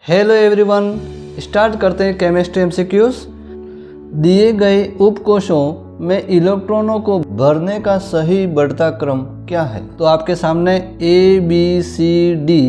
Hello everyone, start करते हैं chemistry MCQs. दिए गए उपकोषों में इलेक्ट्रॉनों को भरने का सही बढ़ता क्रम क्या है। तो आपके सामने ए बी सी डी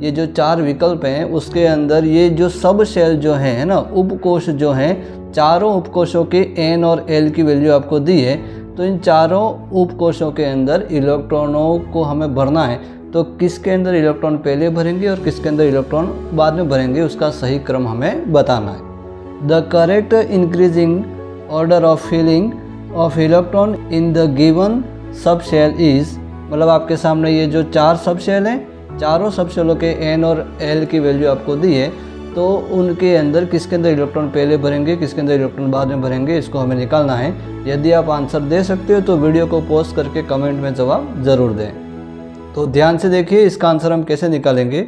ये जो चार विकल्प हैं उसके अंदर ये जो सब शेल जो है ना, उपकोष जो हैं, चारों उपकोषों के एन और एल की वैल्यू आपको दी है। तो इन चारों उपकोषों के अंदर इलेक्ट्रॉनों को हमें भरना है, तो किसके अंदर इलेक्ट्रॉन पहले भरेंगे और किसके अंदर इलेक्ट्रॉन बाद में भरेंगे, उसका सही क्रम हमें बताना है। The correct increasing order of filling of electron in the given sub shell is, मतलब आपके सामने ये जो चार सब शेल हैं, चारों सब शेलों के एन और एल की वैल्यू आपको दी है, तो उनके अंदर किसके अंदर इलेक्ट्रॉन पहले भरेंगे, किसके अंदर इलेक्ट्रॉन बाद में भरेंगे, इसको हमें निकालना है। यदि आप आंसर दे सकते हो तो वीडियो को पॉज करके कमेंट में जवाब ज़रूर दें। तो ध्यान से देखिए इसका आंसर हम कैसे निकालेंगे।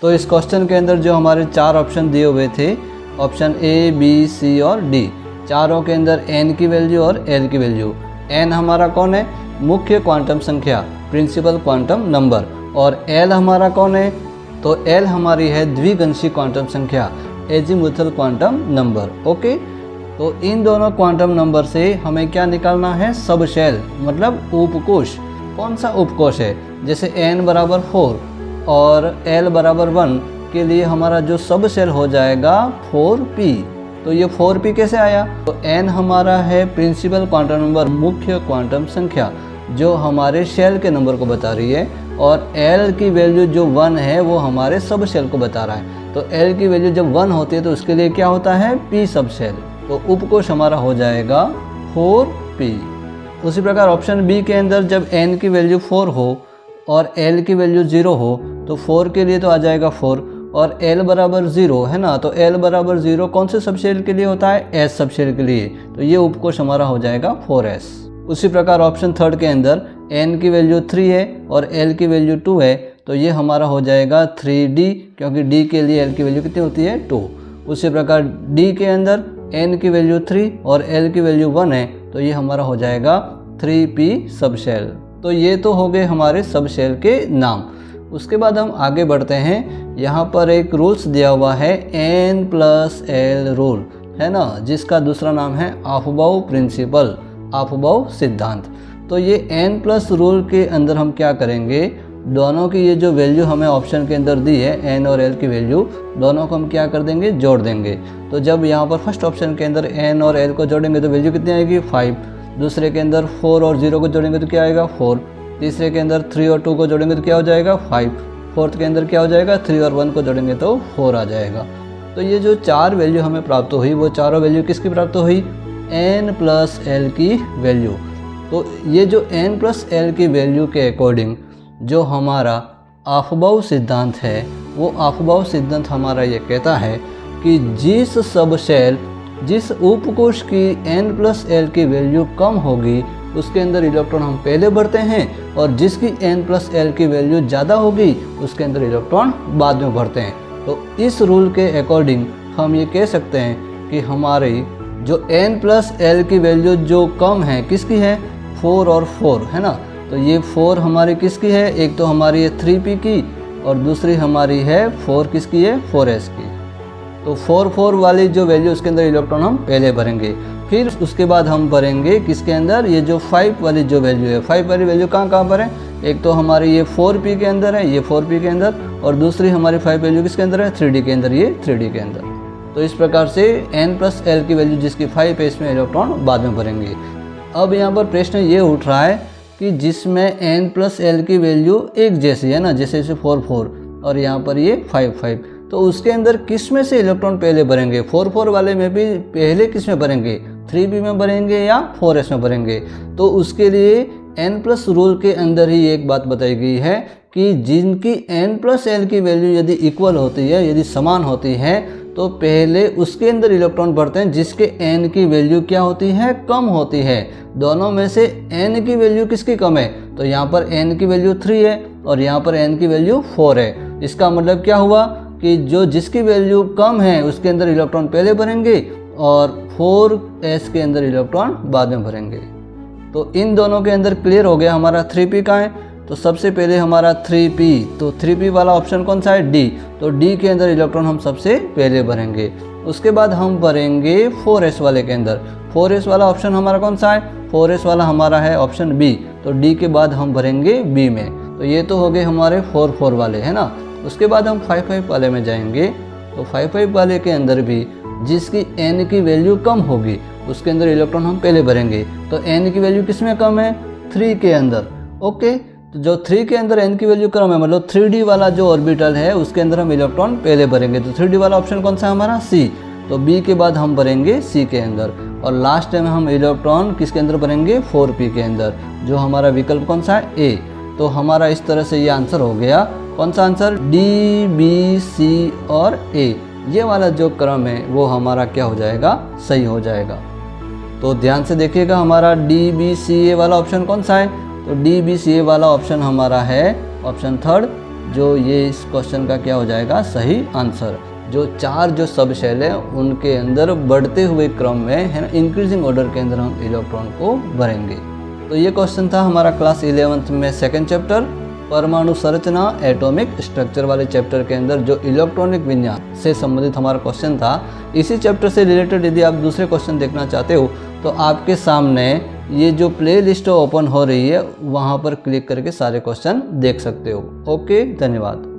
तो इस क्वेश्चन के अंदर जो हमारे चार ऑप्शन दिए हुए थे, ऑप्शन ए बी सी और डी, चारों के अंदर एन की वैल्यू और एल की वैल्यू। एन हमारा कौन है? मुख्य क्वांटम संख्या, प्रिंसिपल क्वांटम नंबर। और एल हमारा कौन है? तो एल हमारी है द्विगंशी क्वांटम संख्या, एजीमुथल क्वांटम नंबर। ओके, तो इन दोनों क्वांटम नंबर से हमें क्या निकालना है? सब शेल, मतलब उपकोष। कौन सा उपकोष है? जैसे n बराबर 4 और l बराबर 1 के लिए हमारा जो सब शेल हो जाएगा 4p। तो ये 4p कैसे आया? तो n हमारा है प्रिंसिपल क्वांटम नंबर, मुख्य क्वांटम संख्या, जो हमारे शेल के नंबर को बता रही है, और l की वैल्यू जो 1 है वो हमारे सब शेल को बता रहा है। तो l की वैल्यू जब 1 होती है तो उसके लिए क्या होता है? p सब शेल। तो उपकोष हमारा हो जाएगा 4p। उसी प्रकार ऑप्शन बी के अंदर जब n की वैल्यू 4 हो और l की वैल्यू 0 हो, तो 4 के लिए तो आ जाएगा 4, और l बराबर 0 है ना, तो l बराबर 0 कौन से सबशेल के लिए होता है? s सबशेल के लिए। तो ये उपकोष हमारा हो जाएगा 4s। उसी प्रकार ऑप्शन थर्ड के अंदर n की वैल्यू 3 है और l की वैल्यू 2 है, तो ये हमारा हो जाएगा 3d, क्योंकि d के लिए l की वैल्यू कितनी होती है? 2। उसी प्रकार d के अंदर n की वैल्यू 3 और l की वैल्यू 1 है, तो ये हमारा हो जाएगा 3p सब शेल। तो ये तो हो गए हमारे सब शेल के नाम। उसके बाद हम आगे बढ़ते हैं। यहाँ पर एक रूल्स दिया हुआ है n+l रूल, है ना, जिसका दूसरा नाम है अफबाउ प्रिंसिपल, अफबाउ सिद्धांत। तो ये n+ रूल के अंदर हम क्या करेंगे? दोनों की ये जो वैल्यू हमें ऑप्शन के अंदर दी है, n और l की वैल्यू, दोनों को हम क्या कर देंगे? जोड़ देंगे। तो जब यहाँ पर फर्स्ट ऑप्शन के अंदर n और l को जोड़ेंगे तो वैल्यू कितनी आएगी? 5। दूसरे के अंदर 4 और 0 को जोड़ेंगे तो क्या आएगा? 4। तीसरे के अंदर 3 और 2 को जोड़ेंगे तो क्या हो जाएगा? 5। फोर्थ के अंदर क्या हो जाएगा? 3 और 1 को जोड़ेंगे तो 4 आ जाएगा। तो ये जो चार वैल्यू हमें प्राप्त हुई, वो चारों वैल्यू किसकी प्राप्त हुई? n+l की वैल्यू। तो ये जो n+l की वैल्यू के अकॉर्डिंग जो हमारा अफबाउ सिद्धांत है, वो अफबाउ सिद्धांत हमारा ये कहता है कि जिस सब शेल, जिस उपकोष की n+l की वैल्यू कम होगी उसके अंदर इलेक्ट्रॉन हम पहले भरते हैं, और जिसकी n+l की वैल्यू ज़्यादा होगी उसके अंदर इलेक्ट्रॉन बाद में भरते हैं। तो इस रूल के अकॉर्डिंग हम ये कह सकते हैं कि हमारी जो n+l की वैल्यू जो कम है, किसकी है? 4 और 4, है ना। तो ये 4 हमारी किसकी है? एक तो हमारी है 3p की, और दूसरी हमारी है 4 किसकी है? 4s की। तो 4 वाली जो वैल्यू उसके अंदर इलेक्ट्रॉन हम पहले भरेंगे, फिर उसके बाद हम भरेंगे किसके अंदर? ये जो 5 वाली जो वैल्यू है, 5 वाली वैल्यू कहाँ पर है? एक तो हमारी ये 4p के अंदर है, ये 4p के अंदर, और दूसरी हमारी 5 वैल्यू किसके अंदर है? 3d के अंदर, ये 3d के अंदर। तो इस प्रकार से n+l की वैल्यू जिसकी 5 है, इसमें इलेक्ट्रॉन बाद में भरेंगे। अब यहाँ पर प्रश्न ये उठ रहा है कि जिसमें n+l की वैल्यू एक जैसी है ना, जैसे 4 और यहाँ पर ये 5, तो उसके अंदर किस में से इलेक्ट्रॉन पहले भरेंगे? 4 वाले में भी पहले किस में भरेंगे? 3p में भरेंगे या 4s में भरेंगे? तो उसके लिए n+ रूल के अंदर ही एक बात बताई गई है कि जिनकी n+l की वैल्यू यदि इक्वल होती है, यदि समान होती है, तो पहले उसके अंदर इलेक्ट्रॉन भरते हैं जिसके n की वैल्यू क्या होती है? कम होती है। दोनों में से n की वैल्यू किसकी कम है? तो यहाँ पर n की वैल्यू 3 है और यहाँ पर n की वैल्यू 4 है। इसका मतलब क्या हुआ कि जो जिसकी वैल्यू कम है उसके अंदर इलेक्ट्रॉन पहले भरेंगे और 4s के अंदर इलेक्ट्रॉन बाद में भरेंगे। तो इन दोनों के अंदर क्लियर हो गया हमारा 3p का है। तो सबसे पहले हमारा 3p, तो 3p वाला ऑप्शन कौन सा है? डी। तो डी के अंदर इलेक्ट्रॉन हम सबसे पहले भरेंगे। उसके बाद हम भरेंगे 4s वाले के अंदर। 4s वाला ऑप्शन हमारा कौन सा है? 4s वाला हमारा है ऑप्शन बी। तो डी के बाद हम भरेंगे बी में। तो ये तो हो गए हमारे 4 वाले, है ना। उसके बाद हम 5 वाले में जाएंगे। तो 5 वाले के अंदर भी जिसकी n की वैल्यू कम होगी उसके अंदर इलेक्ट्रॉन हम पहले भरेंगे। तो n की वैल्यू किस में कम है? 3 के अंदर। ओके, तो जो 3 के अंदर n की वैल्यू कम है, मतलब 3d वाला जो ऑर्बिटल है उसके अंदर हम इलेक्ट्रॉन पहले भरेंगे। तो 3d वाला ऑप्शन कौन सा है हमारा? सी। तो बी के बाद हम भरेंगे सी के अंदर। और लास्ट में हम इलेक्ट्रॉन किसके अंदर भरेंगे? 4p के अंदर, जो हमारा विकल्प कौन सा है? ए। तो हमारा इस तरह से ये आंसर हो गया। कौन सा आंसर? डी, बी, सी और ए। ये वाला जो क्रम है वो हमारा क्या हो जाएगा? सही हो जाएगा। तो ध्यान से देखिएगा, हमारा डी, बी, सी, ए वाला ऑप्शन कौन सा है? तो डी, बी, सी, ए वाला ऑप्शन हमारा है ऑप्शन थर्ड, जो ये इस क्वेश्चन का क्या हो जाएगा? सही आंसर। जो 4 जो सब शेल है उनके अंदर बढ़ते हुए क्रम में, है ना, इंक्रीजिंग ऑर्डर के अंदर हम इलेक्ट्रॉन को भरेंगे। तो ये क्वेश्चन था हमारा क्लास 11th में सेकंड चैप्टर परमाणु संरचना एटॉमिक स्ट्रक्चर वाले चैप्टर के अंदर जो इलेक्ट्रॉनिक विन्यास से संबंधित हमारा क्वेश्चन था। इसी चैप्टर से रिलेटेड यदि आप दूसरे क्वेश्चन देखना चाहते हो तो आपके सामने ये जो प्ले लिस्ट ओपन हो रही है वहाँ पर क्लिक करके सारे क्वेश्चन देख सकते हो। ओके, धन्यवाद।